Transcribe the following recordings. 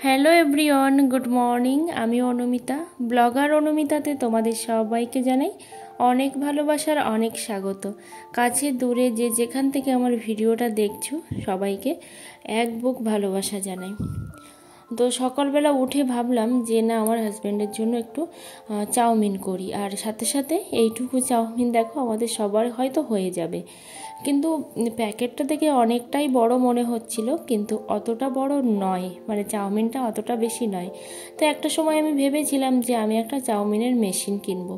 Hello everyone, good morning. আমি Anumita, blogger অনুমিতাতে তোমাদের সবাইকে জানাই অনেক ভালোবাসার অনেক স্বাগত। কাছে দূরে যে যেখান থেকে আমার ভিডিওটা দেখছো সবাইকে এক বুক ভালোবাসা জানাই। তো সকালবেলা উঠে ভাবলাম যে না, আমার হাজব্যান্ডের জন্য একটু চাউমিন করি, আর সাথে সাথে এইটুকু চাউমিন দেখো আমাদের সবার হয়তো হয়ে যাবে, কিন্তু প্যাকেটটা থেকে অনেকটাই বড় মনে হচ্ছিল, কিন্তু অতটা বড় নয়, মানে চাউমিনটা অতটা বেশি নয়। তো একটা সময় আমি ভেবেছিলাম যে আমি একটা চাউমিনের মেশিন কিনবো,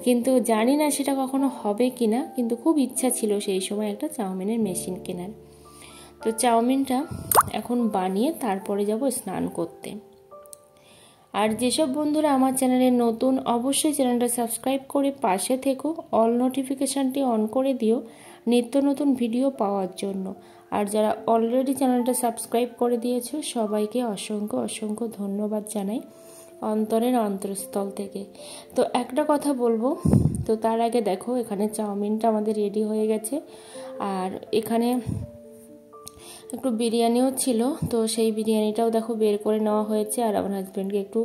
কিন্তু জানি না সেটা কখনো হবে কি না, কিন্তু খুব ইচ্ছা ছিল সেই সময় একটা চাউমিনের মেশিন কেনার। তো চাউমিনটা এখন বানিয়ে তারপরে যাব স্নান করতে। আর যেসব বন্ধুরা আমার চ্যানেলে নতুন, অবশ্যই চ্যানেলটা সাবস্ক্রাইব করে পাশে থেকো, অল নোটিফিকেশানটি অন করে দিও নিত্য নতুন ভিডিও পাওয়ার জন্য। আর যারা অলরেডি চ্যানেলটা সাবস্ক্রাইব করে দিয়েছো সবাইকে অসংখ্য অসংখ্য ধন্যবাদ জানাই অন্তরের অন্তরস্থল থেকে। তো একটা কথা বলবো, তো তার আগে দেখো এখানে চাউমিনটা আমাদের রেডি হয়ে গেছে, আর এখানে একটু বিরিয়ানিও ছিল, তো সেই বিরিয়ানিটাও দেখো বের করে নেওয়া হয়েছে। আর আমার হাজব্যান্ডকে একটু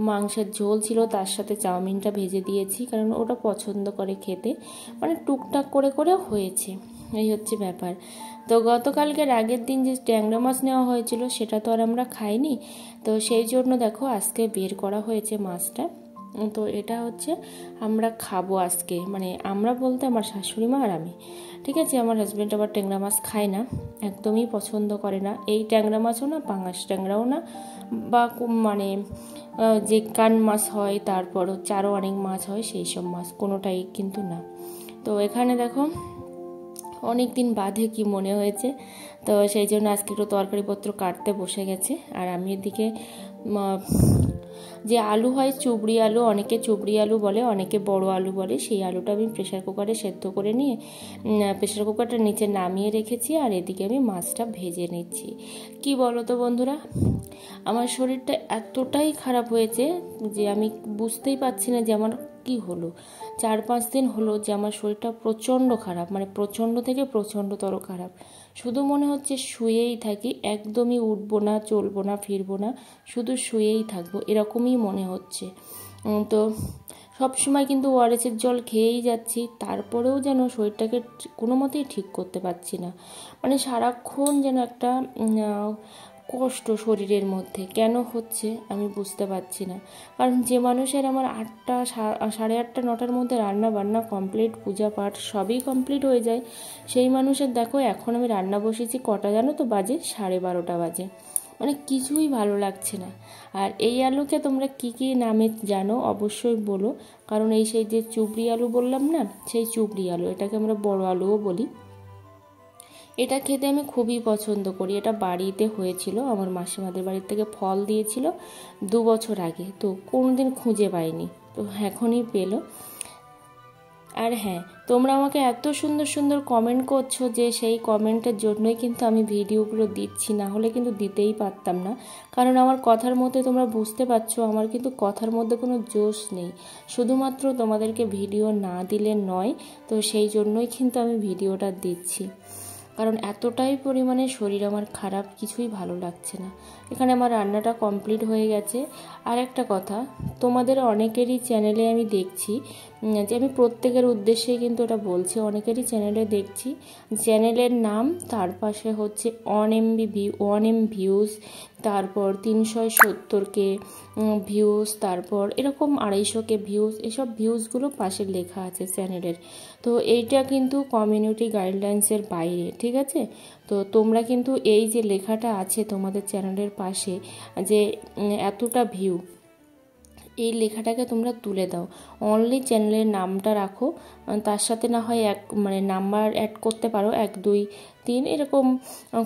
মাংসের ঝোল ছিল, তার সাথে চাউমিনটা ভেজে দিয়েছি, কারণ ওটা পছন্দ করে খেতে, মানে টুকটাক করে করে হয়েছে, এই হচ্ছে ব্যাপার। তো গতকালকের আগের দিন যে ট্যাংরা মাছ নেওয়া হয়েছিল সেটা তো আর আমরা খাইনি, তো সেই জন্য দেখো আজকে বের করা হয়েছে মাছটা। তো এটা হচ্ছে আমরা খাবো আজকে, মানে আমরা বলতে আমার শাশুড়ি মা আর আমি, ঠিক আছে। আমার হাজব্যান্ড আবার ট্যাংরা মাছ খায় না, একদমই পছন্দ করে না। এই ট্যাংরা মাছও না, পাঙাশ ট্যাংরাও না, বা মানে যে কান মাছ হয়, তারপর হচ্ছে আরও অনেক মাছ হয়, সেই সব মাছ কোনোটাই কিন্তু না। তো এখানে দেখো অনেক দিন বাদে কি মনে হয়েছে, তো সেই জন্য আজকে একটু তরকারিপত্র কাটতে বসে গেছে। আর আমি এদিকে যে আলু হয় চুবড়ি আলু, অনেকে চুবড়ি আলু বলে, অনেকে বড় আলু বলে, সেই আলুটা আমি প্রেশার কুকারে সেদ্ধ করে নিয়ে প্রেশার কুকারটা নিচে নামিয়ে রেখেছি, আর এদিকে আমি মাছটা ভেজে নিচ্ছি। কি বলো তো বন্ধুরা, আমার শরীরটা এতটাই খারাপ হয়েছে যে আমি বুঝতেই পারছি না যে আমার কি হলো। 4-5 দিন হলো যে আমার শরীরটা প্রচণ্ড খারাপ, মানে প্রচণ্ড থেকে প্রচণ্ডতর খারাপ। শুধু মনে হচ্ছে শুয়েই থাকি, একদমই উঠবো না, চলবো না, ফিরবো না, শুধু শুয়েই থাকবো, এরকমই মনে হচ্ছে। তো সবসময় কিন্তু ওআরএসের জল খেয়েই যাচ্ছি, তারপরেও যেন শরীরটাকে কোনো মতেই ঠিক করতে পারছি না, মানে সারাক্ষণ যেন একটা কষ্ট শরীরের মধ্যে। কেন হচ্ছে আমি বুঝতে পারছি না, কারণ যে মানুষের আমার 8টা, 8:30, 9টার মধ্যে রান্না বান্না কমপ্লিট, পূজা পাঠ সবই কমপ্লিট হয়ে যায়, সেই মানুষের দেখো এখন আমি রান্না বসেছি কটা জানো তো, বাজে 12:30 বাজে, মানে কিছুই ভালো লাগছে না। আর এই আলুকে তোমরা কি কি নামে জানো অবশ্যই বলো, কারণ এই সেই যে চুবড়ি আলু বললাম না, সেই চুবড়ি আলু, এটাকে আমরা বড় আলুও বলি। এটা খেতে আমি খুবই পছন্দ করি। এটা বাড়িতে হয়েছিল, আমার মাসিমাদের বাড়ির থেকে ফল দিয়েছিল 2 বছর আগে, তো কোনোদিন খুঁজে পাইনি, তো এখনই পেলো। আর হ্যাঁ, তোমরা আমাকে এত সুন্দর সুন্দর কমেন্ট করছো, যে সেই কমেন্টের জন্যই কিন্তু আমি ভিডিওগুলো দিচ্ছি, না হলে কিন্তু দিতেই পারতাম না, কারণ আমার কথার মধ্যে তোমরা বুঝতে পারছো আমার কিন্তু কথার মধ্যে কোনো জোশ নেই, শুধুমাত্র তোমাদেরকে ভিডিও না দিলে নয়, তো সেই জন্যই কিন্তু আমি ভিডিওটা দিচ্ছি, কারণ এতটাই পরিমাণে শরীর আমার খারাপ, কিছুই ভালো লাগছে না। এখানে আমার রান্নাটা কমপ্লিট হয়ে গেছে। আর একটা কথা, তোমাদের অনেকেরই চ্যানেলে আমি দেখছি, যে আমি প্রত্যেকের উদ্দেশ্যে কিন্তু এটা বলছি, অনেকেরই চ্যানেলে দেখছি চ্যানেলের নাম, তার পাশে হচ্ছে 1 MB ভিউজ, তারপর 370K ভিউজ, তারপর এরকম 250K ভিউজ, এসব ভিউজগুলো পাশে লেখা আছে চ্যানেলের। তো এইটা কিন্তু কমিউনিটি গাইডলাইন্সের বাইরে, ঠিক আছে। তো তোমরা কিন্তু এই যে লেখাটা আছে তোমাদের চ্যানেলের পাশে, যে এতটা ভিউ, এই লেখাটাকে তোমরা তুলে দাও, অনলি চ্যানেলের নামটা রাখো, তার সাথে না হয় মানে নাম্বার অ্যাড করতে পারো, 1 2 3 এরকম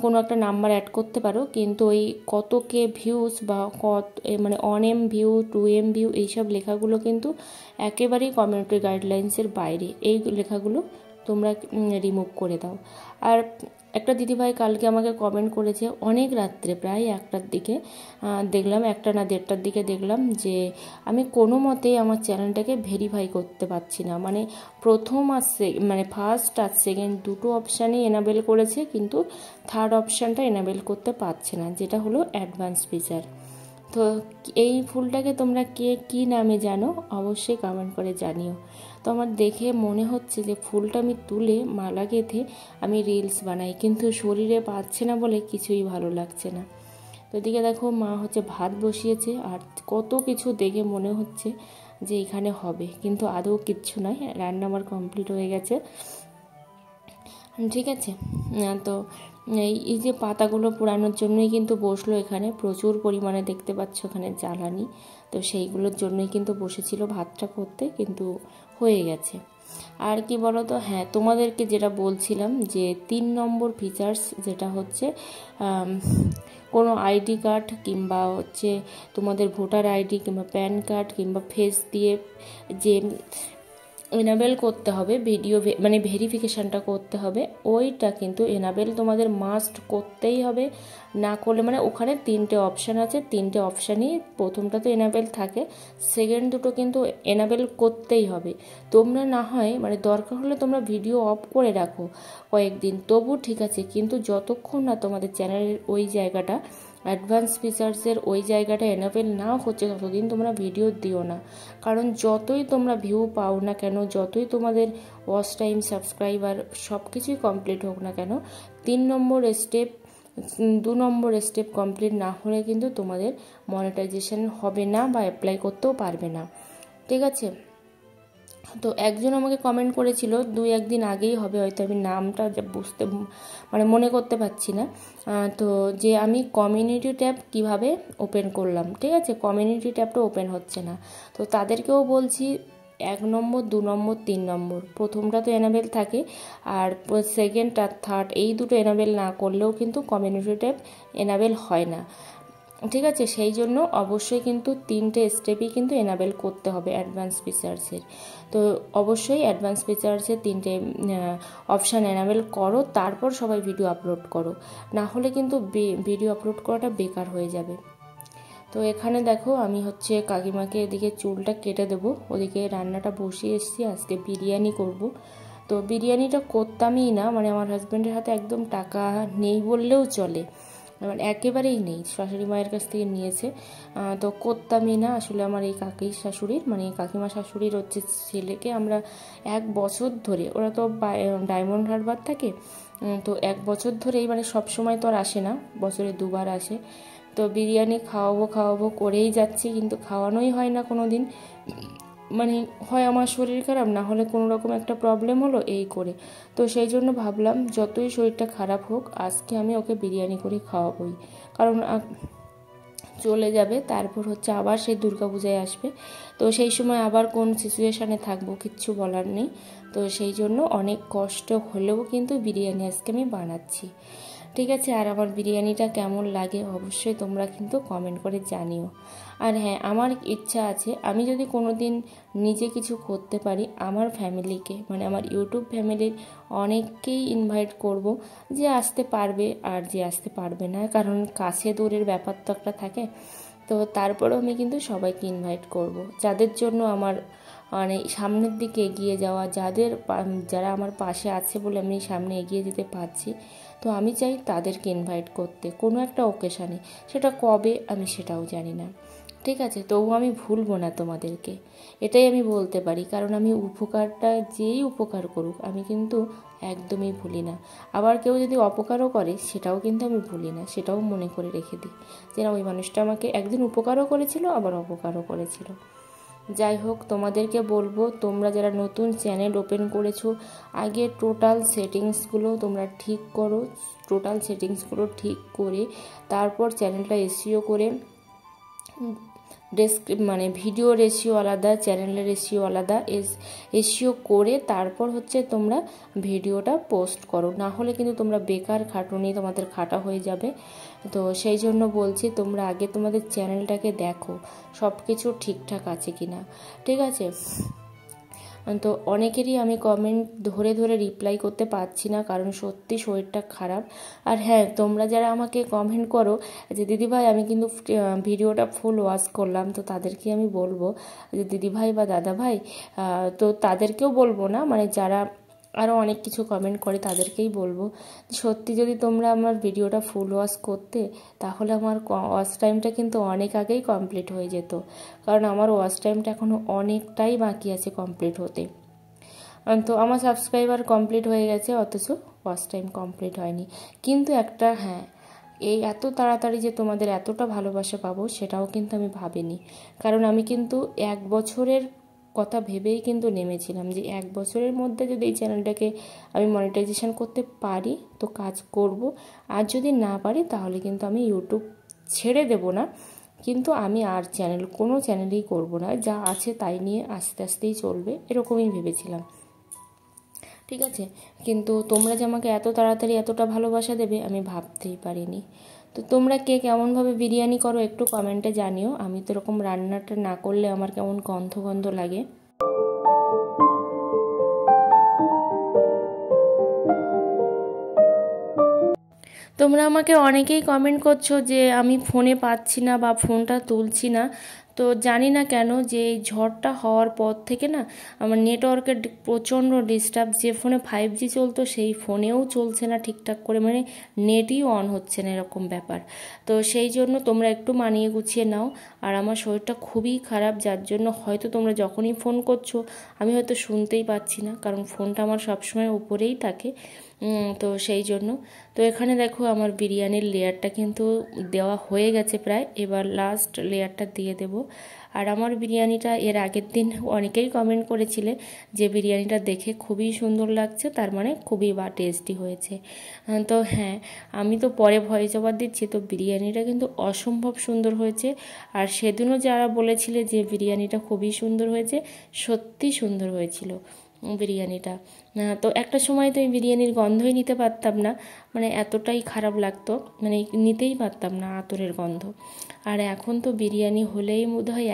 কোনো একটা নাম্বার অ্যাড করতে পারো, কিন্তু ওই কত কে ভিউজ বা মানে 1 M ভিউ, 2 M ভিউ, এইসব লেখাগুলো কিন্তু একেবারেই কমিউনিটি গাইডলাইন্সের বাইরে, এই লেখাগুলো তোমরা রিমুভ করে দাও। আর একটা দিদিভাই কালকে আমাকে কমেন্ট করেছে অনেক রাত্রে, প্রায় 1টার দিকে দেখলাম, 1টা না 1:30টার দিকে দেখলাম, যে আমি কোনো মতেই আমার চ্যানেলটাকে ভেরিফাই করতে পারছি না, মানে প্রথম আর মানে ফার্স্ট আর সেকেন্ড দুটো অপশানই এনাবেল করেছে, কিন্তু থার্ড অপশানটা এনাবেল করতে পারছে না, যেটা হলো অ্যাডভান্স ফিচার। তো এই ফুলটাকে তোমরা কে কী নামে জানো অবশ্যই কমেন্ট করে জানিও। তো আমার দেখে মনে হচ্ছে যে ফুলটা আমি তুলে মালা গেঁথে আমি রিলস বানাই, কিন্তু শরীরে পাচ্ছে না বলে কিছুই ভালো লাগছে না। তো এদিকে দেখো মা হচ্ছে ভাত বসিয়েছে, আর কত কিছু দেখে মনে হচ্ছে যে এখানে হবে, কিন্তু আদৌ কিচ্ছু নয়, রান্না আমার কমপ্লিট হয়ে গেছে। ঠিক আছে, তো এই যে পাতাগুলো পোড়ানোর জন্যই কিন্তু বসলো এখানে, প্রচুর পরিমাণে দেখতে পাচ্ছ এখানে জ্বালানি, তো সেইগুলোর জন্যই কিন্তু বসেছিল ভাতটা করতে, কিন্তু হয়ে গেছে। আর কি বলো তো, হ্যাঁ তোমাদেরকে যেটা বলছিলাম যে 3 নম্বর ফিচার্স, যেটা হচ্ছে কোনো আইডি কার্ড কিংবা হচ্ছে তোমাদের ভোটার আইডি কিংবা প্যান কার্ড কিংবা ফেস দিয়ে যে এনাবেল করতে হবে ভিডিও, মানে ভেরিফিকেশানটা করতে হবে, ওইটা কিন্তু এনাবেল তোমাদের মাস্ট করতেই হবে। না করলে মানে ওখানে 3টে অপশান আছে, 3টে অপশানই প্রথমটা তো এনাবেল থাকে, সেকেন্ড দুটো কিন্তু এনাবেল করতেই হবে। তোমরা না হয় মানে দরকার হলে তোমরা ভিডিও অফ করে রাখো কয়েকদিন, তবু ঠিক আছে, কিন্তু যতক্ষণ না তোমাদের চ্যানেলের ওই জায়গাটা অ্যাডভান্স ফিচার্সের ওই জায়গাটা এনাবেল না হচ্ছে ততদিন তোমরা ভিডিও দিও না। কারণ যতই তোমরা ভিউ পাও না কেন, যতই তোমাদের ওয়াচ টাইম, সাবস্ক্রাইবার সব কিছুই কমপ্লিট হোক না কেন, 3 নম্বর স্টেপ 2 নম্বর স্টেপ কমপ্লিট না হলে কিন্তু তোমাদের মনিটাইজেশন হবে না বা অ্যাপ্লাই করতেও পারবে না। ঠিক আছে, তো একজন আমাকে কমেন্ট করেছিল 2-1 দিন আগেই হবে, হয়তো আমি নামটা বুঝতে মানে মনে করতে পারছি না, তো যে আমি কমিউনিটি ট্যাব কিভাবে ওপেন করলাম। ঠিক আছে, কমিউনিটি ট্যাবটা ওপেন হচ্ছে না, তো তাদেরকেও বলছি 1 নম্বর 2 নম্বর 3 নম্বর প্রথমটা তো এনাবেল থাকে, আর সেকেন্ড আর থার্ড এই দুটো এনাবেল না করলেও কিন্তু কমিউনিটি ট্যাব এনাবেল হয় না। ঠিক আছে, সেই জন্য অবশ্যই কিন্তু 3টে স্টেপই কিন্তু এনাবেল করতে হবে অ্যাডভান্স ফিচার্সের। তো অবশ্যই অ্যাডভান্স ফিচার্সের 3টে অপশান এনাবেল করো, তারপর সবাই ভিডিও আপলোড করো, না হলে কিন্তু ভিডিও আপলোড করাটা বেকার হয়ে যাবে। তো এখানে দেখো আমি হচ্ছে কাকিমাকে এদিকে চুলটা কেটে দেবো, ওদিকে রান্নাটা বসিয়ে এসেছি, আজকে বিরিয়ানি করব। তো বিরিয়ানিটা করতামই না, মানে আমার হাজব্যান্ডের হাতে একদম টাকা নেই বললেও চলে, মানে একেবারেই নেই, শাশুড়ি মায়ের কাছ থেকে নিয়েছে, তো করতামই না। আসলে আমার এই শাশুড়ির মানে কাকিমা শাশুড়ির হচ্ছে ছেলেকে আমরা 1 বছর ধরে, ওরা তো ডায়মন্ড হারবার থাকে, তো 1 বছর ধরেই মানে সব সময় তো আর আসে না, বছরে 2বার আসে, তো বিরিয়ানি খাওয়াবো করেই যাচ্ছি, কিন্তু খাওয়ানোই হয় না কোনো দিন, মানে হয় আমার শরীর খারাপ, না হলে কোনো রকম একটা প্রবলেম হলো এই করে। তো সেই জন্য ভাবলাম যতই শরীরটা খারাপ হোক আজকে আমি ওকে বিরিয়ানি করে খাওয়াবোই, কারণ চলে যাবে, তারপর হচ্ছে আবার সেই দুর্গাপূজায় আসবে, তো সেই সময় আবার কোন সিচুয়েশানে থাকবো কিচ্ছু বলার নেই। তো সেই জন্য অনেক কষ্ট হলেও কিন্তু বিরিয়ানি আজকে আমি বানাচ্ছি। ঠিক আছে, আর আমার বিরিয়ানিটা কেমন লাগে অবশ্যই তোমরা কিন্তু কমেন্ট করে জানিও। আর হ্যাঁ, আমার ইচ্ছা আছে আমি যদি কোনো দিন নিজে কিছু করতে পারি, আমার ফ্যামিলিকে মানে আমার ইউটিউব ফ্যামিলির অনেককেই ইনভাইট করব, যে আসতে পারবে আর যে আসতে পারবে না, কারণ কাছে দূরের ব্যাপার তো একটা থাকে, তো তারপরেও আমি কিন্তু সবাইকে ইনভাইট করব, যাদের জন্য আমার মানে সামনের দিকে এগিয়ে যাওয়া, যারা আমার পাশে আছে বলে আমি সামনে এগিয়ে যেতে পারছি, তো আমি চাই তাদেরকে ইনভাইট করতে কোনো একটা ওকেশানে, সেটা কবে আমি সেটাও জানি না। ঠিক আছে, তবু আমি ভুলবো না তোমাদেরকে, এটাই আমি বলতে পারি, কারণ আমি উপকারটা যেই উপকার করুক আমি কিন্তু একদমই ভুলি না, আবার কেউ যদি অপকারও করে সেটাও কিন্তু আমি ভুলি না, সেটাও মনে করে রেখে দিই যে না, ওই মানুষটা আমাকে একদিন উপকারও করেছিল আবার অপকারও করেছিল। যাই হোক, তোমাদেরকে বলবো তোমরা যারা নতুন চ্যানেল ওপেন করেছো, আগে টোটাল সেটিংসগুলো তোমরা ঠিক করো, টোটাল সেটিংসগুলো ঠিক করে তারপর চ্যানেলটা এসইও করে, মানে ভিডিও রেশিও আলাদা, চ্যানেলের রেশিও আলাদা, এসইও করে তারপর হচ্ছে তোমরা ভিডিওটা পোস্ট করো, না হলে কিন্তু তোমরা বেকার খাটুনি তোমাদের খাটা হয়ে যাবে। তো সেই জন্য বলছি তোমরা আগে তোমাদের চ্যানেলটাকে দেখো সব কিছু ঠিকঠাক আছে কি না। ঠিক আছে, তো অনেকেরই আমি কমেন্ট ধরে ধরে রিপ্লাই করতে পারছি না, কারণ সত্যি শরীরটা খারাপ। আর হ্যাঁ, তোমরা যারা আমাকে কমেন্ট করো যে দিদিভাই আমি কিন্তু ভিডিওটা ফুল ওয়াচ করলাম, তো তাদেরকে আমি বলবো যে দিদিভাই বা দাদাভাই, তো তাদেরকেও বলবো না, মানে যারা আরও অনেক কিছু কমেন্ট করে, তাদেরকেই বলবো সত্যি যদি তোমরা আমার ভিডিওটা ফুল ওয়াচ করতে তাহলে আমার ওয়াচ টাইমটা কিন্তু অনেক আগেই কমপ্লিট হয়ে যেত, কারণ আমার ওয়াচ টাইমটা এখনও অনেকটাই বাকি আছে কমপ্লিট হতে। তো আমার সাবস্ক্রাইবার কমপ্লিট হয়ে গেছে, অথচ ওয়াচ টাইম কমপ্লিট হয়নি। কিন্তু একটা হ্যাঁ, এই এত তাড়াতাড়ি যে তোমাদের এতটা ভালোবাসা পাবো সেটাও কিন্তু আমি ভাবিনি, কারণ আমি কিন্তু 1 বছরের কথা ভেবেই কিন্তু নেমেছিলাম যে 1 বছরের মধ্যে যদি এই চ্যানেলটাকে আমি মনিটাইজেশন করতে পারি তো কাজ করব, আর যদি না পারি তাহলে কিন্তু আমি ইউটিউব ছেড়ে দেব না, কিন্তু আমি আর কোনো চ্যানেলই করব না, যা আছে তাই নিয়ে আস্তে আস্তেই চলবে, এরকমই ভেবেছিলাম। ঠিক আছে, কিন্তু তোমরা যে আমাকে এত তাড়াতাড়ি এতটা ভালোবাসা দেবে আমি ভাবতেই পারিনি। তো তোমরা কে কেমনভাবে বিরিয়ানি করো একটু কমেন্টে জানিও। আমি তো এরকম রান্নাটা না করলে আমার কেমন গন্ধ গন্ধ লাগে। তোমরা আমাকে অনেকেই কমেন্ট করছো যে আমি ফোনে পাচ্ছি না বা ফোনটা তুলছি না, তো জানি না কেন যে এই ঝড়টা হওয়ার পর থেকে না আমার নেটওয়ার্কের প্রচণ্ড ডিস্টার্ব। যে ফোনে 5G চলতো সেই ফোনেও চলছে না ঠিকঠাক করে, মানে নেটই অন হচ্ছে না, এরকম ব্যাপার। তো সেই জন্য তোমরা একটু মানিয়ে গুছিয়ে নাও। আর আমার শরীরটা খুবই খারাপ, যার জন্য হয়তো তোমরা যখনই ফোন করছো আমি হয়তো শুনতেই পাচ্ছি না, কারণ ফোনটা আমার সবসময় উপরেই থাকে। তো সেই জন্য তো এখানে দেখো আমার বিরিয়ানির লেয়ারটা কিন্তু দেওয়া হয়ে গেছে প্রায়, এবার লাস্ট লেয়ারটা দিয়ে দেব। আর আমার বিরিয়ানিটা এর আগের দিন অনেকেই কমেন্ট করেছিলে যে বিরিয়ানিটা দেখে খুবই সুন্দর লাগছে, তার মানে খুবই টেস্টি হয়েছে। তো হ্যাঁ, আমি তো পরে ভয়েস ওভার দিচ্ছি, তো বিরিয়ানিটা কিন্তু অসম্ভব সুন্দর হয়েছে। আর সেদিনও যারা বলেছিলে যে বিরিয়ানিটা খুবই সুন্দর হয়েছে, সত্যি সুন্দর হয়েছিল বিরিয়ানিটা। তো একটা সময় তো এই বিরিয়ানির গন্ধই নিতে পারতাম না, মানে এতটাই খারাপ লাগতো, মানে নিতেই পারতাম না আতরের গন্ধ। আর এখন তো বিরিয়ানি হলেই বোধহয়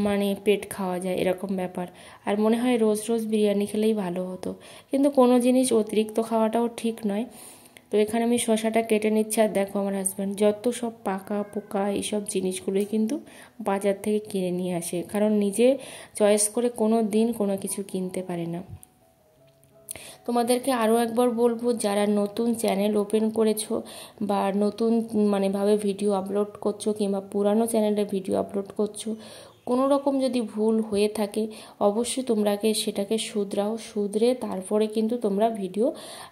মানে পেট খাওয়া যায় এরকম ব্যাপার। আর মনে হয় রোজ রোজ বিরিয়ানি খেলেই ভালো হতো, কিন্তু কোনো জিনিস অতিরিক্ত খাওয়াটাও ঠিক নয়। তো এখানে আমি শসাটা কেটে নিচ্ছি, আর দেখো আমার হাজব্যান্ড যত সব পাকা পোকা এইসব জিনিসগুলোই কিন্তু বাজার থেকে কিনে নিয়ে আসে, কারণ নিজে চয়েস করে কোনো দিন কোনো কিছু কিনতে পারে না। তোমাদেরকে আরও একবার বলবো, যারা নতুন চ্যানেল ওপেন করেছো বা নতুন ভাবে ভিডিও আপলোড করছো, কিংবা পুরানো চ্যানেলে ভিডিও আপলোড করছো, কোনো রকম যদি ভুল হয়ে থাকে অবশ্যই তোমরাকে সেটাকে শুধরে তারপরে কিন্তু তোমরা ভিডিও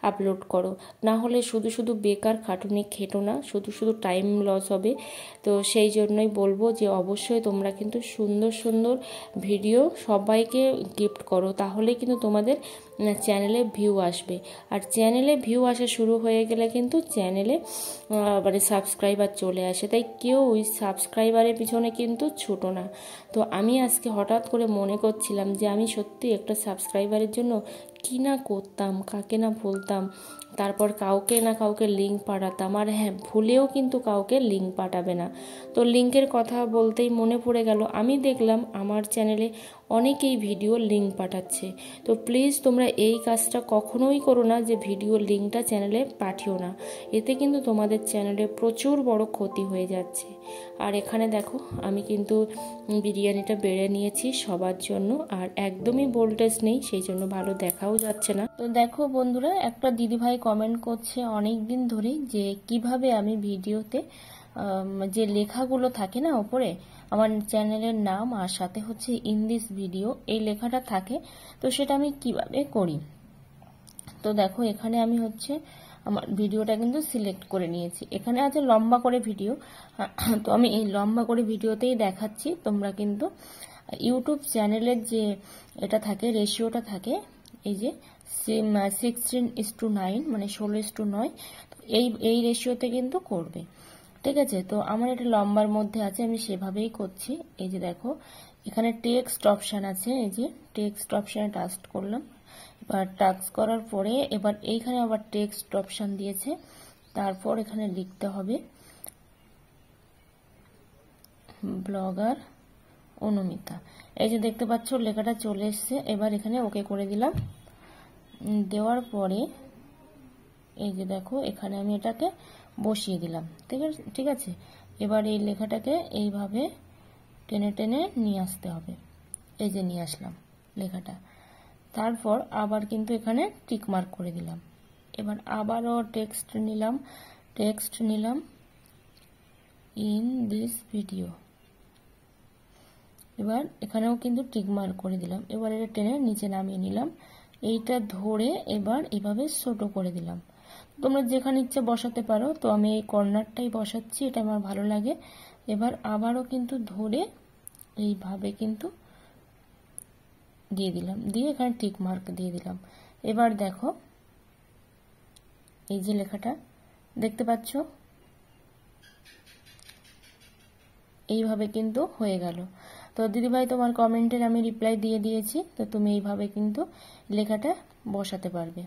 আপলোড করো, না হলে শুধু শুধু বেকার খাটুনি খেটো না, শুধু শুধু টাইম লস হবে। তো সেই জন্যই বলবো যে অবশ্যই তোমরা কিন্তু সুন্দর সুন্দর ভিডিও সবাইকে গিফট করো, তাহলে কিন্তু তোমাদের চ্যানেলে ভিউ আসবে। আর চ্যানেলে ভিউ আসা শুরু হয়ে গেলে কিন্তু চ্যানেলে সাবস্ক্রাইবার চলে আসে, তাই কেউ ওই সাবস্ক্রাইবারের পিছনে কিন্তু ছোটো না। তো আমি আজকে হঠাৎ করে মনে করছিলাম যে আমি সত্যি একটা সাবস্ক্রাইবারের জন্য কী না করতাম, কাকে না বলতাম, তারপর কাউকে না কাউকে লিঙ্ক পাঠাতাম। আর হ্যাঁ, ভুলেও কিন্তু কাউকে লিঙ্ক পাঠাবে না। তো লিঙ্কের কথা বলতেই মনে পড়ে গেল, আমি দেখলাম আমার চ্যানেলে অনেকেই ভিডিও লিঙ্ক পাঠাচ্ছে। তো প্লিজ তোমরা এই কাজটা কখনোই করো না যে ভিডিও লিঙ্কটা চ্যানেলে পাঠিও না, এতে কিন্তু তোমাদের চ্যানেলে প্রচুর বড় ক্ষতি হয়ে যাচ্ছে। আর এখানে দেখো আমি কিন্তু বিরিয়ানিটা বেড়ে নিয়েছি সবার জন্য, আর একদমই ভোল্টেজ নেই, সেই জন্য ভালো দেখাও যাচ্ছে না। তো দেখো বন্ধুরা, একটা দিদিভাই কমেন্ট করছে অনেক দিন ধরেই যে কিভাবে আমি ভিডিওতে যে লেখাগুলো থাকে না ওপরে, আমার চ্যানেলের নাম আর সাথে হচ্ছে ইন দিস ভিডিও এই লেখাটা থাকে, তো সেটা আমি কিভাবে করি। তো দেখো এখানে আমি হচ্ছে আমার ভিডিওটা কিন্তু সিলেক্ট করে নিয়েছি, এখানে আছে লম্বা করে ভিডিও। তো আমি এই লম্বা করে ভিডিওতেই দেখাচ্ছি। তোমরা কিন্তু ইউটিউব চ্যানেলের যে এটা থাকে রেশিওটা থাকে, এই যে 16:9 মানে 16:9, তো এই রেশিওতে কিন্তু করবে, ঠিক আছে। তো আমার এটা লম্বার মধ্যে আছে, আমি সেভাবেই করছি। এই যে দেখো এখানে টেক্সট অপশান আছে, এই যে টেক্সট অপশানে টাচ করলাম, এবার টাচ করার পরে এবার এইখানে আবার টেক্সট অপশান দিয়েছে, তারপর এখানে লিখতে হবে ব্লগার অনুমিতা। এই যে দেখতে পাচ্ছ লেখাটা চলে এসছে, এবার এখানে ওকে করে দিলাম। দেওয়ার পরে এই যে দেখো এখানে আমি এটাকে বসিয়ে দিলাম, ঠিক আছে। এবার এই লেখাটাকে এইভাবে টেনে টেনে নিয়ে আসতে হবে, এই যে নিয়ে আসলাম লেখাটা। তারপর আবার কিন্তু এখানে টিক মার্ক করে দিলাম। এবার আবারও টেক্সট নিলাম ইন দিস ভিডিও। এবার এখানেও কিন্তু টিক মার্ক করে দিলাম। এবার এটা টেনে নিচে নামিয়ে নিলাম। এইটা ধরে এবার এভাবে ছোট করে দিলাম। তোমরা যেখানে ইচ্ছে বসাতে পারো, তো আমি এই কর্নারটাই বসাচ্ছি, এটা আমার ভালো লাগে। এবার আবারও কিন্তু ধরে এইভাবে কিন্তু দিয়ে দিলাম, দিয়ে এখানে টিক মার্ক দিয়ে দিলাম। এবার দেখো এই যে লেখাটা দেখতে পাচ্ছ, এইভাবে কিন্তু হয়ে গেল। তো দিদিভাই তোমার কমেন্টের আমি রিপ্লাই দিয়ে দিয়েছি, তো তুমি এইভাবে কিন্তু লেখাটা বসাতে পারবে।